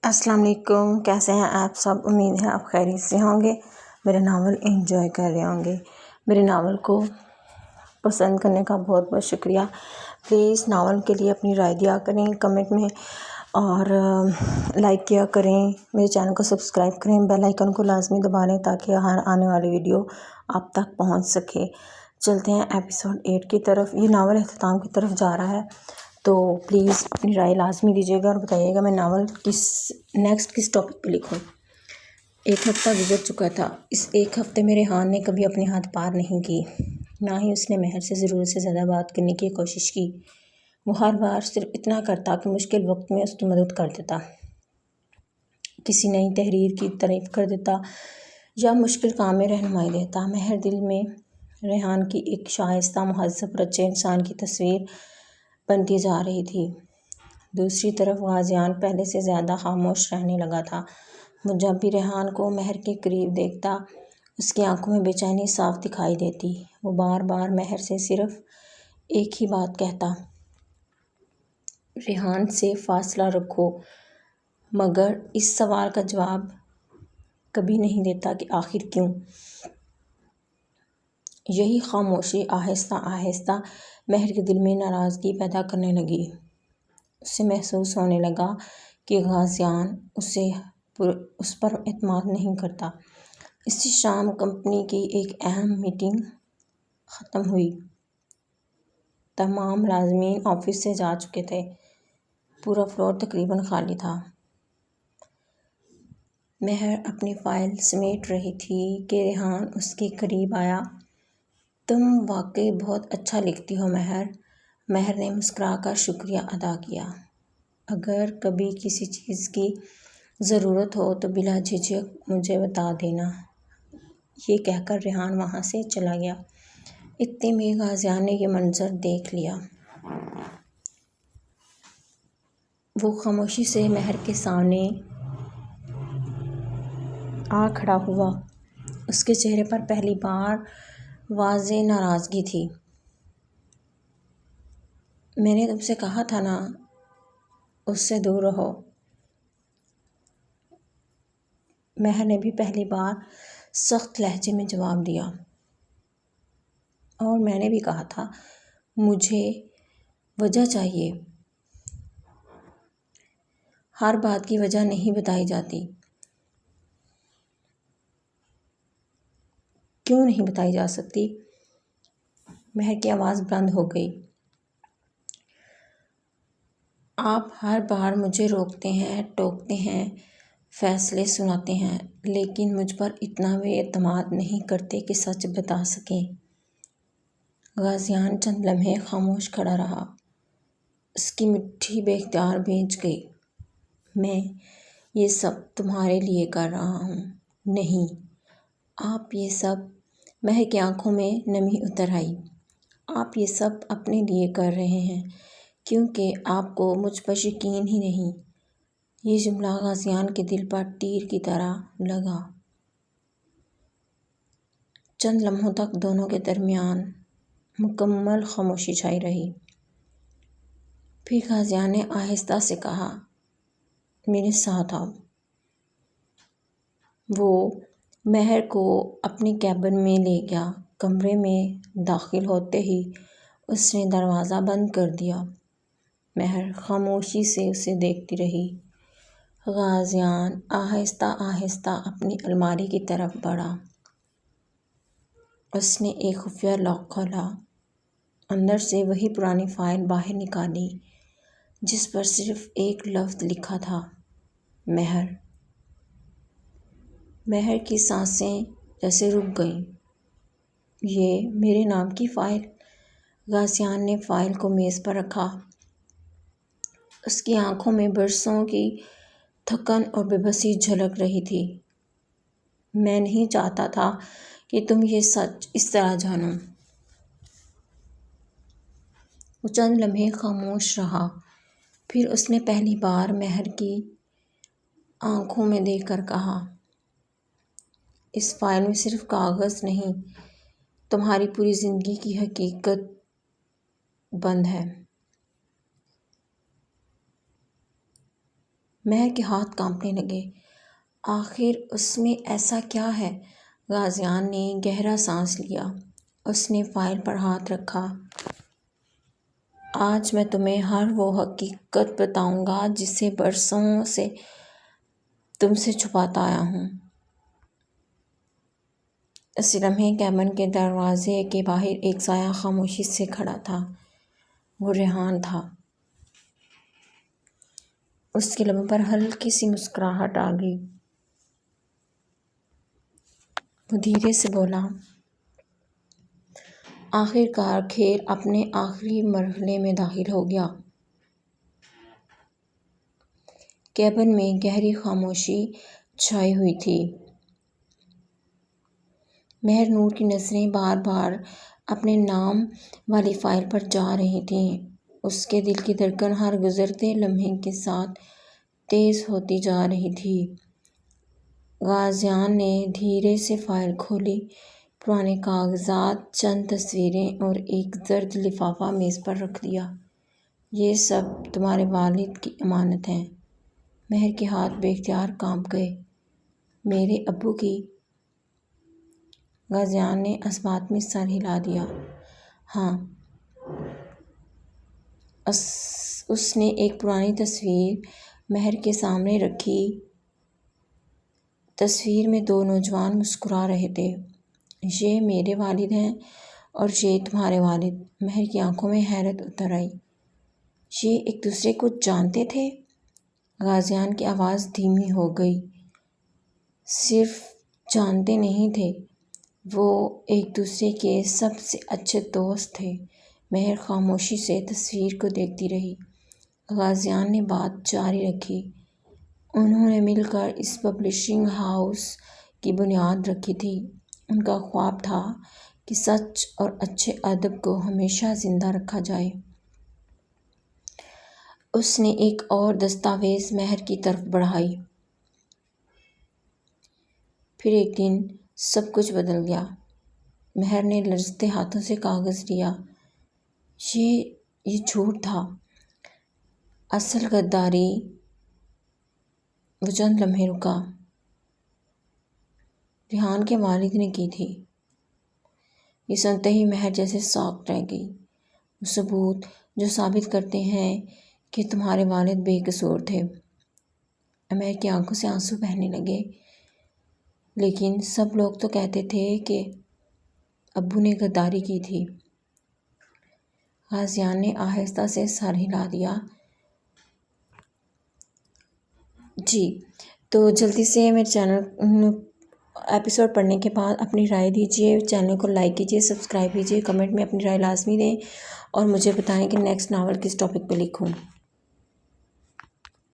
السلام علیکم، کیسے ہیں آپ سب؟ امید ہے آپ خیریت سے ہوں گے، میرا ناول انجوائے کر رہے ہوں گے۔ میرے ناول کو پسند کرنے کا بہت بہت شکریہ۔ پلیز ناول کے لیے اپنی رائے دیا کریں کمنٹ میں، اور لائک کیا کریں، میرے چینل کو سبسکرائب کریں، بیل آئیکن کو لازمی دبا لیں تاکہ ہر آنے والی ویڈیو آپ تک پہنچ سکے۔ چلتے ہیں ایپیسوڈ 8 کی طرف۔ یہ ناول اختتام کی طرف جا رہا ہے، تو پلیز اپنی رائے لازمی دیجیے گا اور بتائیے گا میں ناول کس ٹاپک پہ لکھوں۔ ایک ہفتہ گزر چکا تھا۔ اس ایک ہفتے میں ریحان نے کبھی اپنے ہاتھ پار نہیں کی، نہ ہی اس نے مہر سے ضرورت سے زیادہ بات کرنے کی کوشش کی۔ وہ ہر بار صرف اتنا کرتا کہ مشکل وقت میں اس کی مدد کر دیتا، کسی نئی تحریر کی تعریف کر دیتا یا مشکل کام میں رہنمائی دیتا۔ مہر دل میں ریحان کی ایک شائستہ، مہذب، رچے انسان کی تصویر بنتی جا رہی تھی۔ دوسری طرف غازیان پہلے سے زیادہ خاموش رہنے لگا تھا۔ وہ جب بھی ریحان کو مہر کے قریب دیکھتا، اس کی آنکھوں میں بے چینی صاف دکھائی دیتی۔ وہ بار بار مہر سے صرف ایک ہی بات کہتا، ریحان سے فاصلہ رکھو، مگر اس سوال کا جواب کبھی نہیں دیتا کہ آخر کیوں؟ یہی خاموشی آہستہ آہستہ مہر کے دل میں ناراضگی پیدا کرنے لگی۔ اسے محسوس ہونے لگا کہ غازیان اس پر اعتماد نہیں کرتا۔ اسی شام کمپنی کی ایک اہم میٹنگ ختم ہوئی۔ تمام ملازمین آفس سے جا چکے تھے۔ پورا فلور تقریباً خالی تھا۔ مہر اپنی فائل سمیٹ رہی تھی کہ ریحان اس کے قریب آیا۔ تم واقعی بہت اچھا لکھتی ہو مہر۔ مہر نے مسکرا کر شکریہ ادا کیا۔ اگر کبھی کسی چیز کی ضرورت ہو تو بلا جھجک مجھے بتا دینا، یہ کہہ کر ریحان وہاں سے چلا گیا۔ اتنے میں غازیان نے یہ منظر دیکھ لیا۔ وہ خاموشی سے مہر کے سامنے آ کھڑا ہوا۔ اس کے چہرے پر پہلی بار واضح ناراضگی تھی۔ میں نے تم سے کہا تھا نا، اس سے دور رہو۔ مہر نے بھی پہلی بار سخت لہجے میں جواب دیا۔ اور میں نے بھی کہا تھا، مجھے وجہ چاہیے۔ ہر بات کی وجہ نہیں بتائی جاتی۔ کیوں نہیں بتائی جا سکتی؟ مہر کی آواز بلند ہو گئی۔ آپ ہر بار مجھے روکتے ہیں، ٹوکتے ہیں، فیصلے سناتے ہیں، لیکن مجھ پر اتنا بھی اعتماد نہیں کرتے کہ سچ بتا سکیں۔ غازیان چند لمحے خاموش کھڑا رہا۔ اس کی مٹھی بے اختیار بھیج گئی۔ میں یہ سب تمہارے لیے کر رہا ہوں۔ نہیں، آپ یہ سب، مہر کی آنکھوں میں نمی اتر آئی، آپ یہ سب اپنے لیے کر رہے ہیں کیونکہ آپ کو مجھ پر یقین ہی نہیں۔ یہ جملہ غازیان کے دل پر تیر کی طرح لگا۔ چند لمحوں تک دونوں کے درمیان مکمل خاموشی چھائی رہی۔ پھر غازیان نے آہستہ سے کہا، میرے ساتھ آؤ۔ وہ مہر کو اپنے کیبن میں لے گیا۔ کمرے میں داخل ہوتے ہی اس نے دروازہ بند کر دیا۔ مہر خاموشی سے اسے دیکھتی رہی۔ غازیان آہستہ آہستہ اپنی الماری کی طرف بڑھا۔ اس نے ایک خفیہ لاک کھولا، اندر سے وہی پرانی فائل باہر نکالی جس پر صرف ایک لفظ لکھا تھا، مہر۔ مہر کی سانسیں جیسے رک گئیں۔ یہ میرے نام کی فائل؟ غازیان نے فائل کو میز پر رکھا۔ اس کی آنکھوں میں برسوں کی تھکن اور بے بسی جھلک رہی تھی۔ میں نہیں چاہتا تھا کہ تم یہ سچ اس طرح جانو۔ وہ چند لمحے خاموش رہا، پھر اس نے پہلی بار مہر کی آنکھوں میں دیکھ کر کہا، اس فائل میں صرف کاغذ نہیں، تمہاری پوری زندگی کی حقیقت بند ہے۔ مہر کے ہاتھ کانپنے لگے۔ آخر اس میں ایسا کیا ہے؟ غازیان نے گہرا سانس لیا۔ اس نے فائل پر ہاتھ رکھا۔ آج میں تمہیں ہر وہ حقیقت بتاؤں گا جسے برسوں سے تم سے چھپاتا آیا ہوں۔ اس لمحے کیبن کے دروازے کے باہر ایک سایہ خاموشی سے کھڑا تھا۔ وہ ریحان تھا۔ اس کے لبوں پر ہلکی سی مسکراہٹ آ گئی۔ وہ دھیرے سے بولا، آخر کار کھیل اپنے آخری مرحلے میں داخل ہو گیا۔ کیبن میں گہری خاموشی چھائی ہوئی تھی۔ مہر نور کی نظریں بار بار اپنے نام والی فائل پر جا رہی تھیں۔ اس کے دل کی دھڑکن ہر گزرتے لمحے کے ساتھ تیز ہوتی جا رہی تھی۔ غازیان نے دھیرے سے فائل کھولی۔ پرانے کاغذات، چند تصویریں اور ایک زرد لفافہ میز پر رکھ دیا۔ یہ سب تمہارے والد کی امانت ہے۔ مہر کے ہاتھ بے اختیار کانپ گئے۔ میرے ابو کی؟ غازیان نے اس بات میں سر ہلا دیا۔ ہاں۔ اس نے ایک پرانی تصویر مہر کے سامنے رکھی۔ تصویر میں دو نوجوان مسکرا رہے تھے۔ یہ میرے والد ہیں اور یہ تمہارے والد۔ مہر کی آنکھوں میں حیرت اتر آئی۔ یہ ایک دوسرے کو جانتے تھے؟ غازیان کی آواز دھیمی ہو گئی۔ صرف جانتے نہیں تھے، وہ ایک دوسرے کے سب سے اچھے دوست تھے۔ مہر خاموشی سے تصویر کو دیکھتی رہی۔ غازیان نے بات جاری رکھی۔ انہوں نے مل کر اس پبلشنگ ہاؤس کی بنیاد رکھی تھی۔ ان کا خواب تھا کہ سچ اور اچھے ادب کو ہمیشہ زندہ رکھا جائے۔ اس نے ایک اور دستاویز مہر کی طرف بڑھائی۔ پھر ایک دن سب کچھ بدل گیا۔ مہر نے لرزتے ہاتھوں سے کاغذ لیا۔ یہ جھوٹ تھا۔ اصل غداری۔ وہ چند لمحے رکا۔ ریحان کے والد نے کی تھی۔ یہ سنتے ہی مہر جیسے شاکڈ رہ گئی۔ وہ ثبوت جو ثابت کرتے ہیں کہ تمہارے والد بے قصور تھے۔ مہر کی آنکھوں سے آنسو بہنے لگے۔ لیکن سب لوگ تو کہتے تھے کہ ابو نے غداری کی تھی۔ غازیان نے آہستہ سے سر ہلا دیا۔ جی، تو جلدی سے میرے چینل ایپیسوڈ پڑھنے کے بعد اپنی رائے دیجیے، چینل کو لائک کیجیے، سبسکرائب کیجیے، کمنٹ میں اپنی رائے لازمی دیں اور مجھے بتائیں کہ نیکسٹ ناول کس ٹاپک پہ لکھوں۔